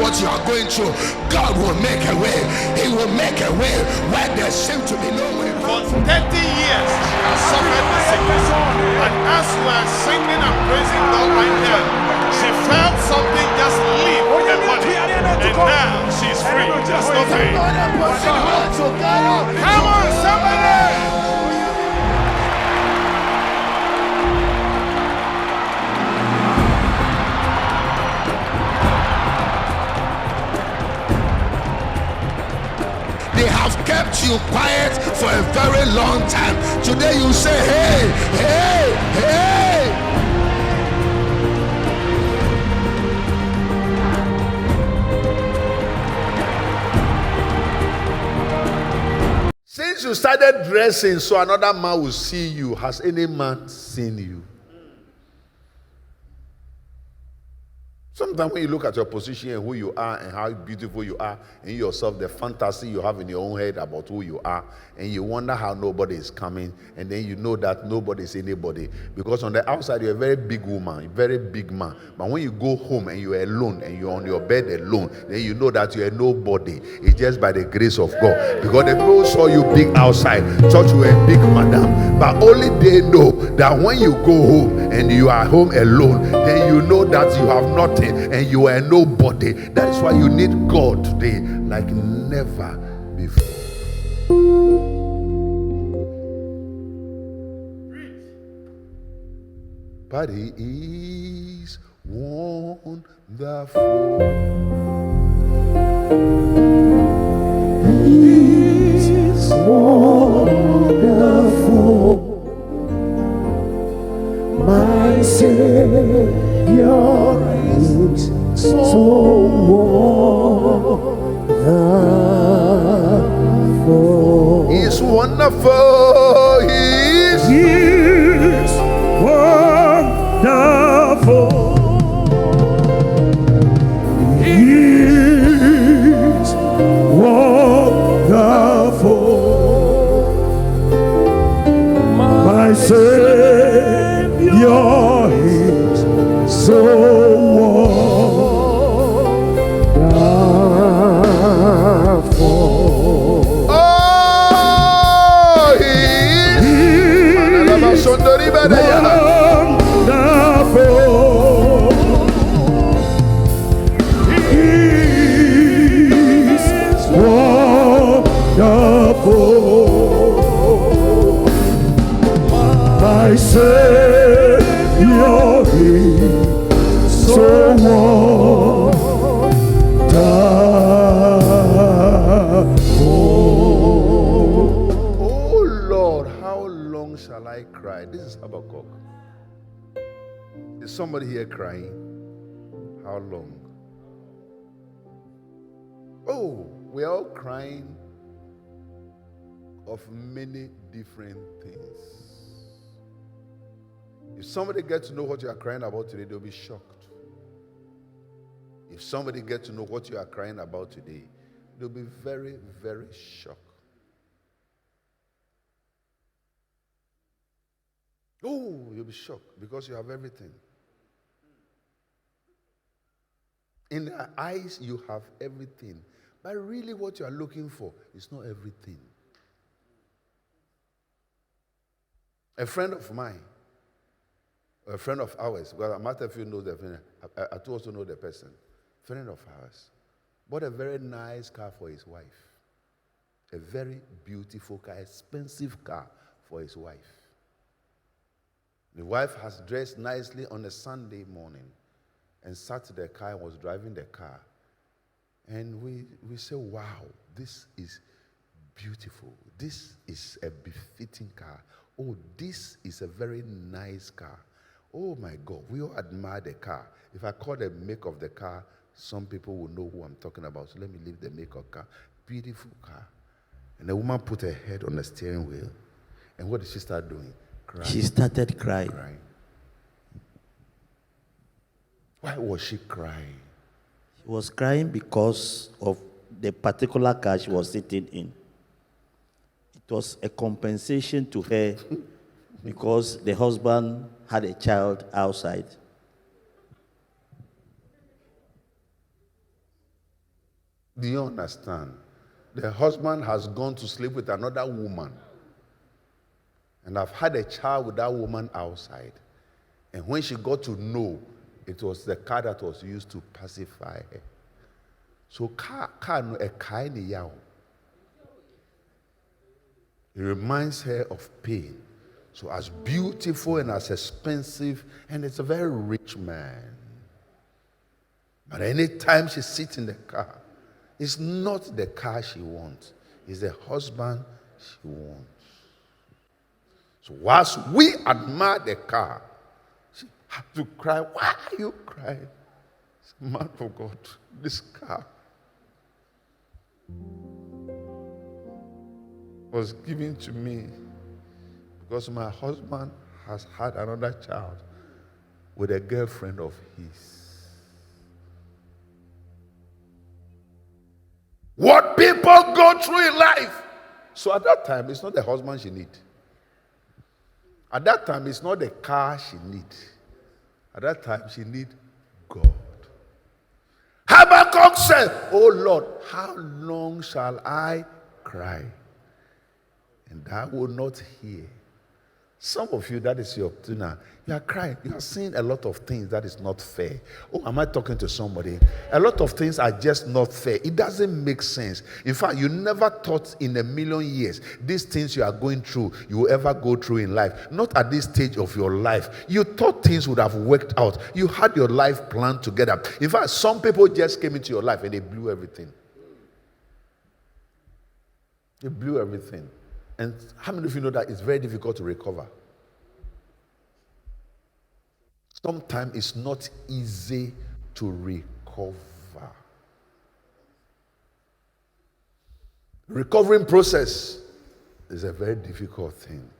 what you are going through, God will make a way. He will make a way where there seems to be no way. For 30 years, she has suffered the sickness. And as we are singing and praising God right now, she felt something just leave her body. And now she's free. There's no pain. Come on, somebody! They have kept you quiet for a very long time. Today you say, hey, hey, hey. Since you started dressing so another man will see you, has any man seen you? Sometimes when you look at your position and who you are and how beautiful you are and yourself, the fantasy you have in your own head about who you are, and you wonder how nobody is coming, and then you know that nobody is anybody. Because on the outside, you're a very big woman, a very big man. But when you go home and you're alone and you're on your bed alone, then you know that you're nobody. It's just by the grace of God. Because the people saw you big outside, thought you were a big madam. But only they know that when you go home and you are home alone, then you know that you have nothing and you are nobody. That is why you need God today like never before. But He is wonderful. He is wonderful. My Savior is so wonderful. He is wonderful. He is wonderful. He is wonderful. My Savior is so wonderful. Oh, He is wonderful. He is wonderful. My Savior is so wonderful. Oh Lord, how long shall I cry? This is Habakkuk. Is somebody here crying? How long? Oh, we're all crying of many different things. If somebody gets to know what you are crying about today, they'll be shocked. If somebody gets to know what you are crying about today, they'll be very, very shocked. Oh, you'll be shocked because you have everything. In their eyes, you have everything. But really what you are looking for is not everything. A friend of mine, a friend of ours, well, I matter if you know the friend, I also know the person, friend of ours, bought a very nice car for his wife. A very beautiful car, expensive car for his wife. The wife has dressed nicely on a Sunday morning and sat to the car and was driving the car. And we say, wow, this is beautiful. This is a befitting car. Oh, this is a very nice car. Oh my God, we all admire the car. If I call the make of the car, some people will know who I'm talking about. So let me leave the make of car. Beautiful car. And the woman put her head on the steering wheel. And what did she start doing? Crying. She started crying. Why was she crying? She was crying because of the particular car she was sitting in. It was a compensation to her because the husband had a child outside. Do you understand? The husband has gone to sleep with another woman. And I've had a child with that woman outside. And when she got to know, it was the car that was used to pacify her. So car no a kind yaw. It reminds her of pain. So as beautiful and as expensive, and it's a very rich man. But anytime she sits in the car, it's not the car she wants. It's the husband she wants. So whilst we admire the car, she had to cry. Why are you crying? Man of God, this car was given to me because my husband has had another child with a girlfriend of his. What people go through in life. So at that time, it's not the husband she needs. At that time, it's not the car she needs. At that time, she needs God. Habakkuk said, "Oh Lord, how long shall I cry? And I will not hear." Some of you, that is your tuna. You are crying. You are seeing a lot of things that is not fair. Oh, am I talking to somebody? A lot of things are just not fair. It doesn't make sense. In fact, you never thought in a million years these things you are going through, you will ever go through in life. Not at this stage of your life. You thought things would have worked out. You had your life planned together. In fact, some people just came into your life and they blew everything. They blew everything. And how many of you know that it's very difficult to recover? Sometimes it's not easy to recover. Recovering process is a very difficult thing.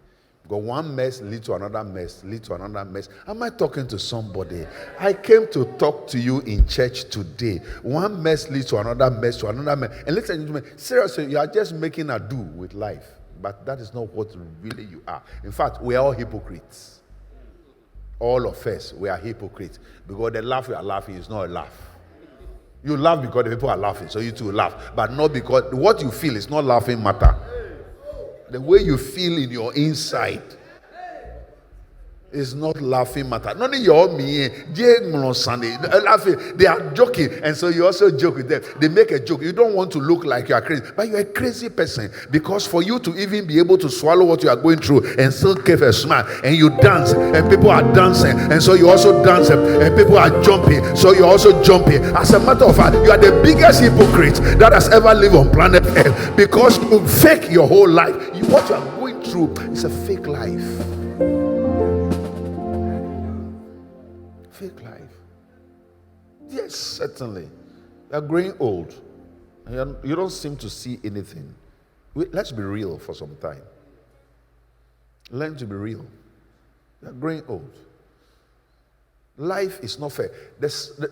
Because one mess leads to another mess, leads to another mess. Am I talking to somebody? I came to talk to you in church today. One mess leads to another mess, to another mess. And listen to me, seriously, you are just making a do with life. But that is not what really you are. In fact, we are all hypocrites. All of us, we are hypocrites. Because the laugh we are laughing is not a laugh. You laugh because the people are laughing, so you too laugh. But not because what you feel is not laughing matter. The way you feel in your inside is not laughing matter. Not in your me, they are joking, and so you also joke with them. They make a joke. You don't want to look like you are crazy, but you're a crazy person, because for you to even be able to swallow what you are going through and still keep a smile, and you dance, and people are dancing, and so you also dance, and people are jumping, so you're also jumping. As a matter of fact, you are the biggest hypocrite that has ever lived on planet Earth, because you fake your whole life. What you are going through is a fake life. Fake life. Yes, certainly. You are growing old. And you don't seem to see anything. Let's be real for some time. Learn to be real. You are growing old. Life is not fair.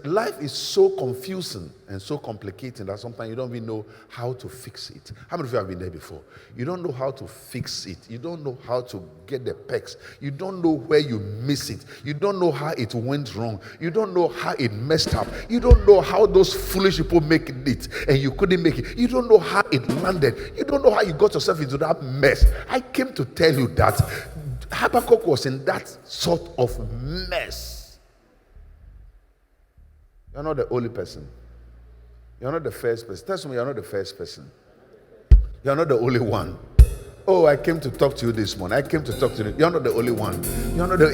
Life is so confusing and so complicated that sometimes you don't even know how to fix it. How many of you have been there before? You don't know how to fix it. You don't know how to get the pegs. You don't know where you miss it. You don't know how it went wrong. You don't know how it messed up. You don't know how those foolish people make it and you couldn't make it. You don't know how it landed. You don't know how you got yourself into that mess. I came to tell you that Habakkuk was in that sort of mess. You're not the only person. You're not the first person. Tell somebody you're not the first person. You're not the only one. Oh, I came to talk to you this morning. I came to talk to you. You're not the only one.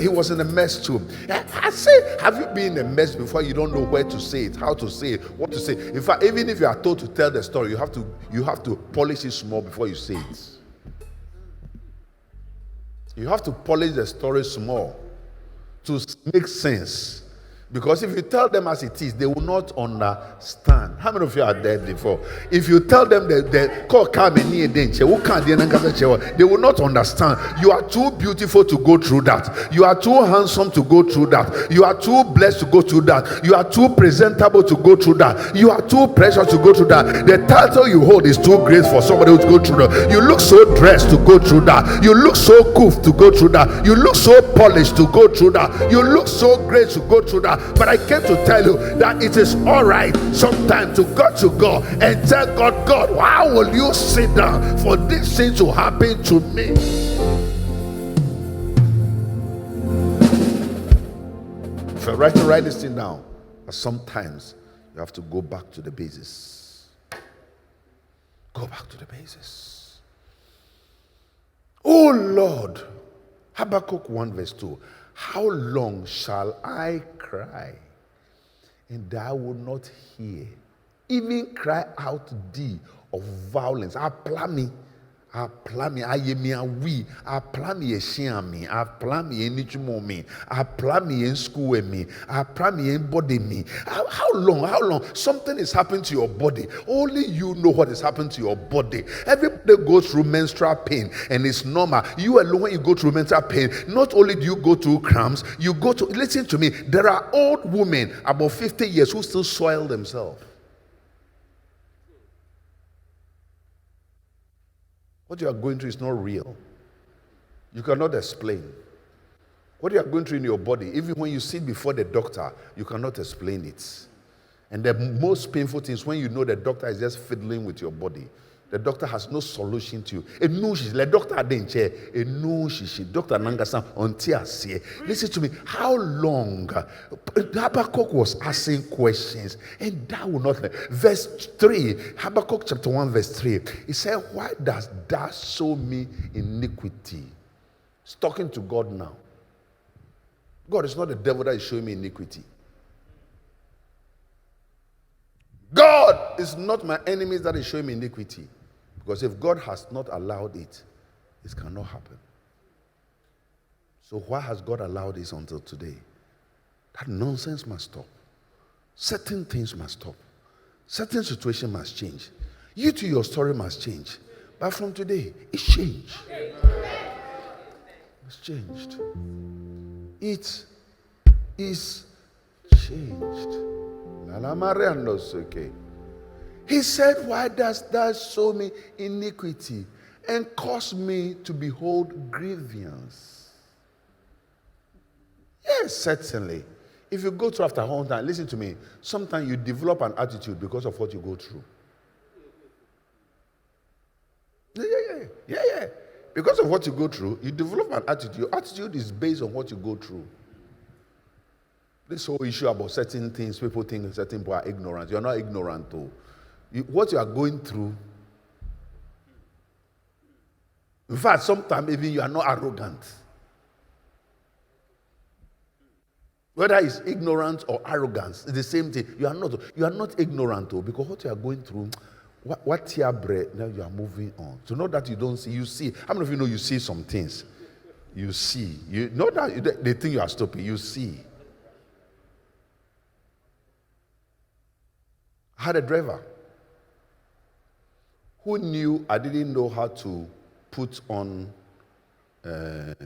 He was in a mess too. I say, have you been in a mess before? You don't know where to say it, how to say it, what to say. In fact, even if you are told to tell the story, you have to polish it small before you say it. You have to polish the story small to make sense. Because if you tell them as it is, they will not understand. How many of you are there before? If you tell them they will not understand. You are too beautiful to go through that. You are too handsome to go through that. You are too blessed to go through that. You are too presentable to go through that. You are too precious to go through that. The title you hold is too great for somebody to go through that. You look so dressed to go through that. You look so cool to go through that. You look so polished to go through that. You look so great to go through that. But I came to tell you that it is all right sometimes to go and tell God, God, how will you sit down for this thing to happen to me? If you're right to write this thing down, but sometimes you have to go back to the basis. Go back to the basis. Oh Lord, Habakkuk 1 verse 2. How long shall I cry, and thou wilt not hear? Even cry out to thee of violence. I plan me, I am me a we, I plan me a shame me, I plan me any me, I plan me in school with me, I plan me in body me. How long? Something is happening to your body. Only you know what is happening to your body. Everybody goes through menstrual pain, and it's normal. You alone, when you go through menstrual pain, not only do you go through cramps, you go to, listen to me, there are old women about 50 years who still soil themselves. What you are going through is not real. You cannot explain. What you are going through in your body, even when you sit before the doctor, you cannot explain it. And the most painful thing is when you know the doctor is just fiddling with your body. The doctor has no solution to you. The doctor didn't chair. Dr. Nangasan on TRC. Listen to me. How long? Habakkuk was asking questions, and that will not. Verse 3, Habakkuk chapter 1, verse 3. He said, why does thou show me iniquity? He's talking to God now. God is not the devil that is showing me iniquity. God is not my enemies that is showing me iniquity. Because if God has not allowed it, it cannot happen. So why has God allowed this until today? That nonsense must stop. Certain things must stop. Certain situations must change. You too, your story must change. But from today, it's changed. It's changed. It is changed. He said, why dost thou show me iniquity and cause me to behold grievance? Yes, certainly. If you go through after a whole time, listen to me, sometimes you develop an attitude because of what you go through. Yeah. Because of what you go through, you develop an attitude. Your attitude is based on what you go through. This whole issue about certain things, people think certain people are ignorant. You're not ignorant, though. What you are going through, in fact, sometimes even you are not arrogant. Whether it's ignorance or arrogance, it's the same thing. You are not ignorant, though, because what you are going through, what tear bread, now you are moving on. So not that you don't see, you see. How many of you know you see some things? You see. You not that they think you are stupid, you see. I had a driver who knew I didn't know how to put on the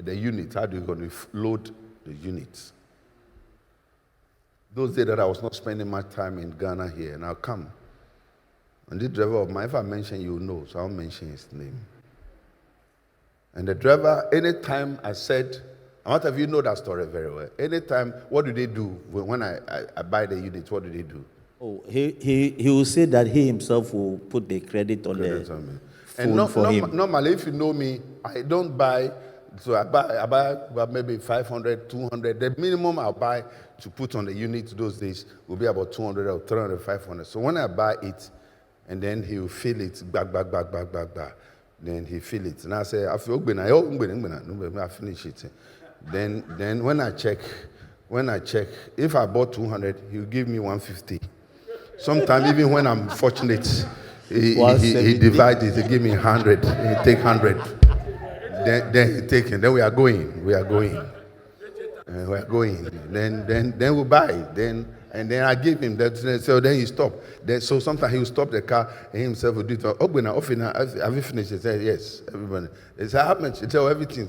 unit. How do you going to load the units? Those days that I was not spending much time in Ghana here, and I'll come. And this driver of mine, if I mention, you know, so I'll mention his name. And the driver, anytime I said, a lot of you know that story very well. Anytime, what do they do when I buy the unit? What do they do? Oh, he will say that he himself will put the credit on the phone for him. Normally, if you know me, I don't buy. So I buy maybe 500, 200. The minimum I'll buy to put on the unit those days will be about 200 or 300, 500. So when I buy it, and then he will fill it back. Then he fill it, and I say, I finish it. Then when I check, if I bought 200, he'll give me 150. Sometimes even when I'm fortunate, he divides it. He give me 100. He take 100. Then he take it. Then we are going. Then we buy it. And then I give him that. So then he stopped. So sometimes he will stop the car and himself will do it. Have you finished? He said, yes. Everybody. He said, how much? He said, everything.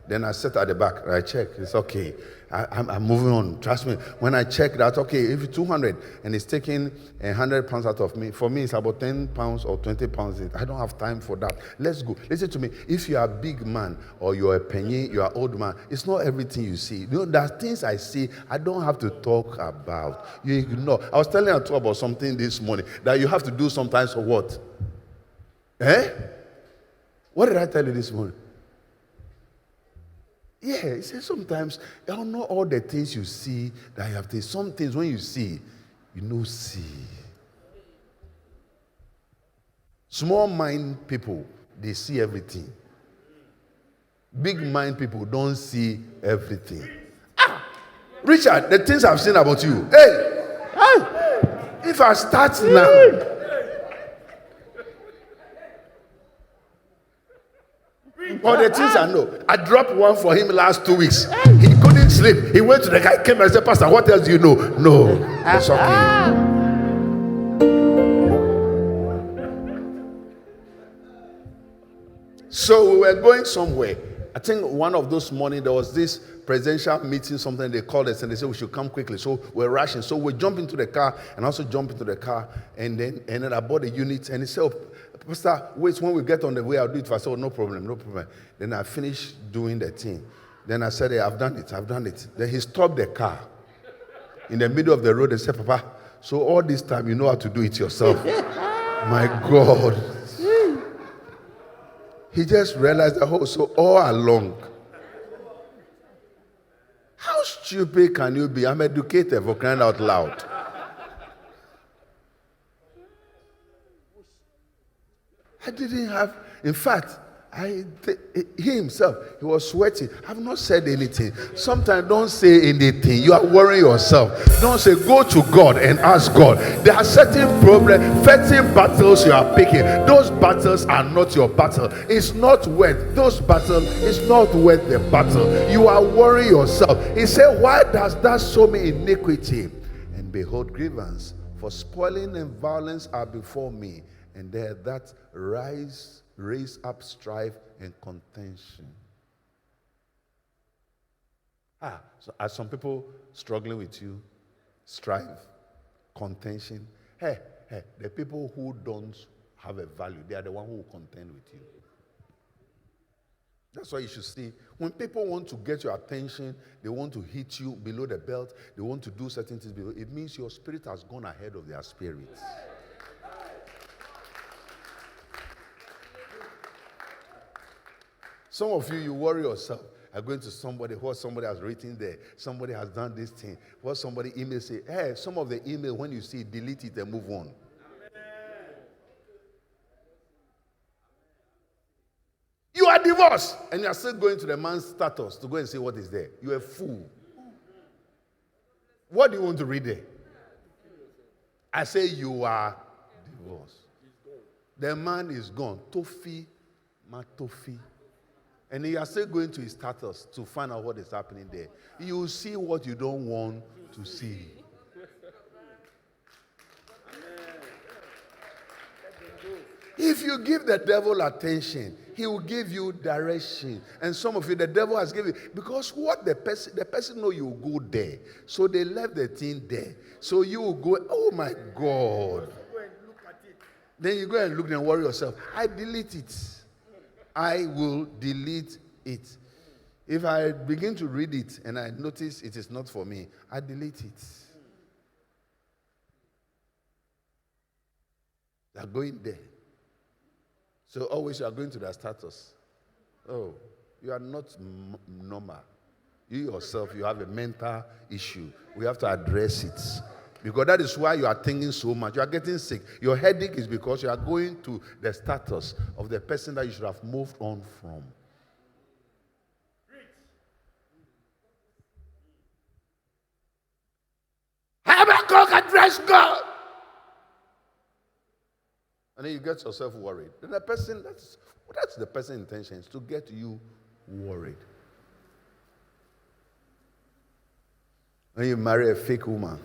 Then I sat at the back. I check. It's okay. I'm moving on. Trust me. When I check that, okay, if it's 200 and it's taking 100 pounds out of me, for me it's about 10 pounds or 20 pounds. I don't have time for that. Let's go. Listen to me. If you are a big man or you're a penny, you're an old man, it's not everything you see. You know, there's things I see I don't have to talk about. You ignore. I was telling you about something this morning that you have to do sometimes for what? What did I tell you this morning? Yeah, he said sometimes you don't know all the things you see that you have to. Some things when you see, you know see. Small mind people, they see everything. Big mind people don't see everything. Richard, the things I've seen about you. Hey, if I start now. All the things I know. I dropped one for him last 2 weeks. He couldn't sleep. He went to the guy, came and said, Pastor, what else do you know? No, it's okay. So we were going somewhere. I think one of those mornings there was this presidential meeting, something they called us and they said we should come quickly. So we're rushing. So we jump into the car and also jump into the car. And then I bought a unit and he said, Pastor, wait, when we get on the way, I'll do it. I said, no problem. Then I finished doing the thing. Then I said, hey, I've done it. Then he stopped the car in the middle of the road and said, Papa, so all this time you know how to do it yourself. My God. He just realized that, so all along. How stupid can you be? I'm educated for crying out loud. I didn't have, in fact, he himself, he was sweating. I've not said anything. Sometimes don't say anything. You are worrying yourself. Don't say, go to God and ask God. There are certain problems, certain battles you are picking. Those battles are not your battle. It's not worth those battles. It's not worth the battle. You are worrying yourself. He said, why does that show me iniquity? And behold, grievance, for spoiling and violence are before me. And there that raise up strife and contention. So are some people struggling with you? Strife, contention. Hey, the people who don't have a value, they are the one who will contend with you. That's why you should see, when people want to get your attention, they want to hit you below the belt, they want to do certain things below, it means your spirit has gone ahead of their spirits. Some of you worry yourself. Are going to somebody, what somebody has written there. Somebody has done this thing. What somebody email say, hey, some of the email, when you see it, delete it and move on. You are divorced and you are still going to the man's status to go and see what is there. You are a fool. What do you want to read there? I say you are divorced. The man is gone. Tofi, matofi. And you are still going to his status to find out what is happening there. You will see what you don't want to see. If you give the devil attention, he will give you direction. And some of you, the devil has given, because what the person know you will go there. So they left the thing there. So you will go, oh my God. Then you go and look and worry yourself. I delete it. I will delete it. If I begin to read it and I notice it is not for me, I delete it. They are going there. So always you are going to their status. Oh, you are not normal. You yourself, you have a mental issue. We have to address it. Because that is why you are thinking so much. You are getting sick. Your headache is because you are going to the status of the person that you should have moved on from. Habakkuk address God. And then you get yourself worried. Then the person, that's the person's intention, is to get you worried. When you marry a fake woman,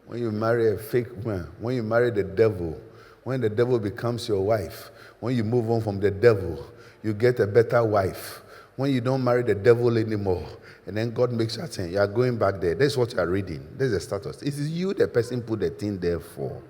when you marry a fake man, when you marry the devil, when the devil becomes your wife, when you move on from the devil, you get a better wife. when you don't marry the devil anymore, and then God makes you attend, you are going back there. That's what you are reading. That's the status. It is you, the person, put the thing there for.